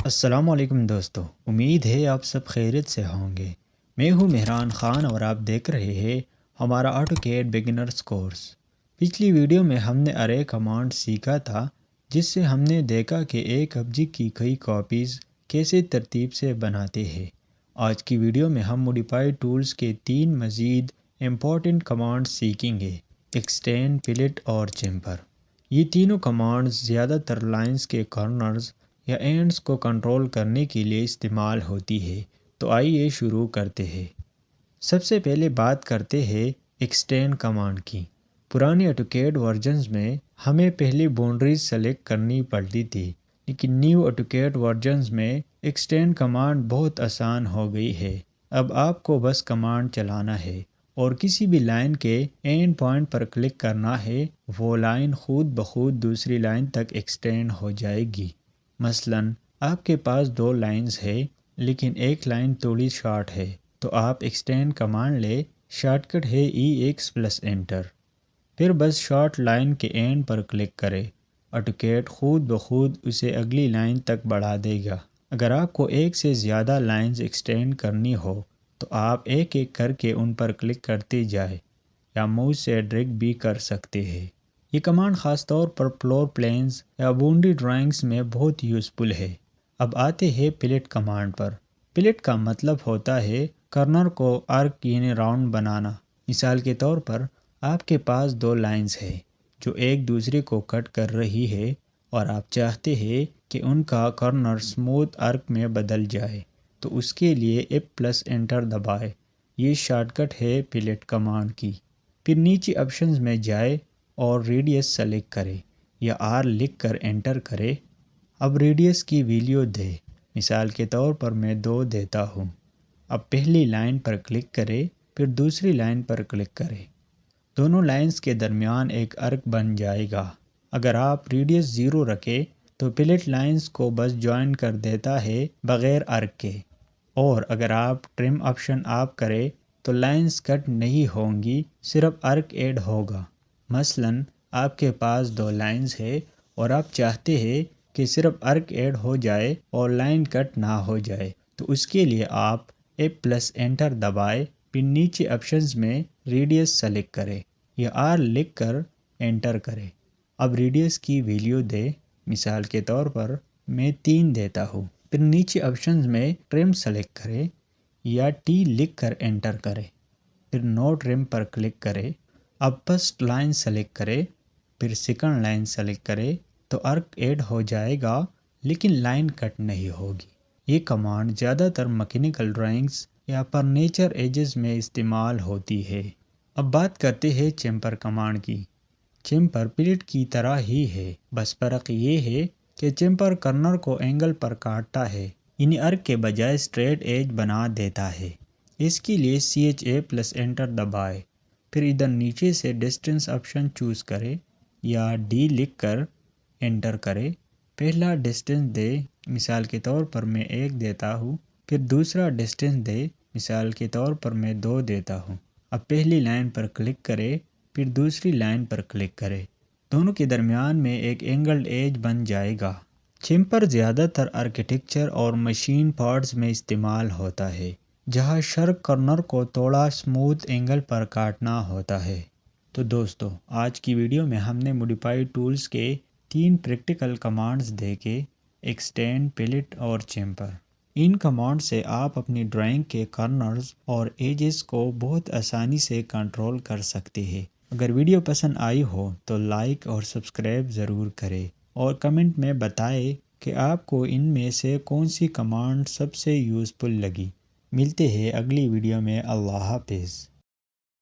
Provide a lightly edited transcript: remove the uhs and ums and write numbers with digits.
السلام علیکم دوستو، امید ہے آپ سب خیریت سے ہوں گے۔ میں ہوں مہران خان اور آپ دیکھ رہے ہیں ہمارا AutoCAD بگنرز کورس۔ پچھلی ویڈیو میں ہم نے ارے کمانڈ سیکھا تھا، جس سے ہم نے دیکھا کہ ایک آبجیکٹ کی کئی کاپیز کیسے ترتیب سے بناتے ہیں۔ آج کی ویڈیو میں ہم موڈیفائی ٹولز کے 3 مزید امپورٹنٹ کمانڈز سیکھیں گے: ایکسٹینڈ، پلٹ اور چیمفر۔ یہ تینوں کمانڈز زیادہ تر لائنز کے کارنرز یا اینڈز کو کنٹرول کرنے کے لیے استعمال ہوتی ہے۔ تو آئیے شروع کرتے ہیں۔ سب سے پہلے بات کرتے ہیں ایکسٹینڈ کمانڈ کی۔ پرانے AutoCAD ورژنز میں ہمیں پہلے باؤنڈریز سلیکٹ کرنی پڑتی تھی، لیکن نیو AutoCAD ورژنز میں ایکسٹینڈ کمانڈ بہت آسان ہو گئی ہے۔ اب آپ کو بس کمانڈ چلانا ہے اور کسی بھی لائن کے اینڈ پوائنٹ پر کلک کرنا ہے، وہ لائن خود بخود دوسری لائن تک ایکسٹینڈ ہو جائے گی۔ مثلاً آپ کے پاس 2 لائنز ہے، لیکن ایک لائن تھوڑی شارٹ ہے، تو آپ ایکسٹینڈ کمانڈ لیں۔ شارٹ کٹ ہے EX + انٹر۔ پھر بس شارٹ لائن کے اینڈ پر کلک کریں۔ AutoCAD خود بخود اسے اگلی لائن تک بڑھا دے گا۔ اگر آپ کو ایک سے زیادہ لائنز ایکسٹینڈ کرنی ہو تو آپ ایک ایک کر کے ان پر کلک کرتے جائیں یا ماؤس سے ڈریگ بھی کر سکتے ہیں۔ یہ کمانڈ خاص طور پر فلور پلینز یا باؤنڈری ڈرائنگز میں بہت یوزفل ہے۔ اب آتے ہیں پلٹ کمانڈ پر۔ پلٹ کا مطلب ہوتا ہے کارنر کو آرک یعنی راؤنڈ بنانا۔ مثال کے طور پر آپ کے پاس 2 لائنز ہیں جو ایک دوسرے کو کٹ کر رہی ہے اور آپ چاہتے ہیں کہ ان کا کارنر سموتھ آرک میں بدل جائے، تو اس کے لیے F + انٹر دبائیں۔ یہ شارٹ کٹ ہے پلٹ کمانڈ کی۔ پھر نیچے آپشنز میں جائیں اور ریڈیس سلیکٹ کریں یا R لکھ کر انٹر کریں۔ اب ریڈیس کی ویلیو دیں۔ مثال کے طور پر میں 2 دیتا ہوں۔ اب پہلی لائن پر کلک کریں، پھر دوسری لائن پر کلک کریں۔ دونوں لائنز کے درمیان ایک آرک بن جائے گا۔ اگر آپ ریڈیس 0 رکھیں تو پلٹ لائنز کو بس جوائن کر دیتا ہے بغیر آرک کے، اور اگر آپ ٹرم آپشن آف کریں تو لائنز کٹ نہیں ہوں گی، صرف آرک ایڈ ہوگا۔ مثلاً آپ کے پاس 2 لائنز ہے اور آپ چاہتے ہیں کہ صرف آرک ایڈ ہو جائے اور لائن کٹ نہ ہو جائے، تو اس کے لیے آپ F + انٹر دبائیں، پھر نیچے آپشنز میں ریڈیس سلیکٹ کریں یا R لکھ کر انٹر کریں۔ اب ریڈیس کی ویلیو دیں۔ مثال کے طور پر میں 3 دیتا ہوں۔ پھر نیچے آپشنز میں ٹرم سلیکٹ کریں یا T لکھ کر انٹر کریں، پھر نو ٹرم پر کلک کریں۔ اب فرسٹ لائن سلیکٹ کریں، پھر سیکنڈ لائن سلیکٹ کریں تو آرک ایڈ ہو جائے گا، لیکن لائن کٹ نہیں ہوگی۔ یہ کمانڈ زیادہ تر میکینیکل ڈرائنگز یا فرنیچر ایجز میں استعمال ہوتی ہے۔ اب بات کرتے ہیں چیمفر کمانڈ کی۔ چیمفر پلٹ کی طرح ہی ہے، بس فرق یہ ہے کہ چیمفر کارنر کو اینگل پر کاٹتا ہے، یعنی آرک کے بجائے اسٹریٹ ایج بنا دیتا ہے۔ اس کے لیے CHA + انٹر دبائیں، پھر ادھر نیچے سے ڈسٹینس آپشن چوز کریں یا D لکھ کر انٹر کریں۔ پہلا ڈسٹینس دے، مثال کے طور پر میں 1 دیتا ہوں، پھر دوسرا ڈسٹینس دے، مثال کے طور پر میں 2 دیتا ہوں۔ اب پہلی لائن پر کلک کریں، پھر دوسری لائن پر کلک کریں۔ دونوں کے درمیان میں ایک اینگلڈ ایج بن جائے گا۔ چیمفر زیادہ تر آرکیٹیکچر اور مشین پارٹس میں استعمال ہوتا ہے، جہاں شارپ کارنر کو تھوڑا سموتھ اینگل پر کاٹنا ہوتا ہے۔ تو دوستو، آج کی ویڈیو میں ہم نے موڈیفائی ٹولز کے 3 پریکٹیکل کمانڈز دیکھے: ایکسٹینڈ، پلٹ اور چیمفر۔ ان کمانڈ سے آپ اپنی ڈرائنگ کے کارنرز اور ایجز کو بہت آسانی سے کنٹرول کر سکتے ہیں۔ اگر ویڈیو پسند آئی ہو تو لائک اور سبسکرائب ضرور کریں، اور کمنٹ میں بتائیں کہ آپ کو ان میں سے کون سی کمانڈ سب سے یوزفل لگی۔ ملتے ہیں اگلی ویڈیو میں۔ اللہ حافظ۔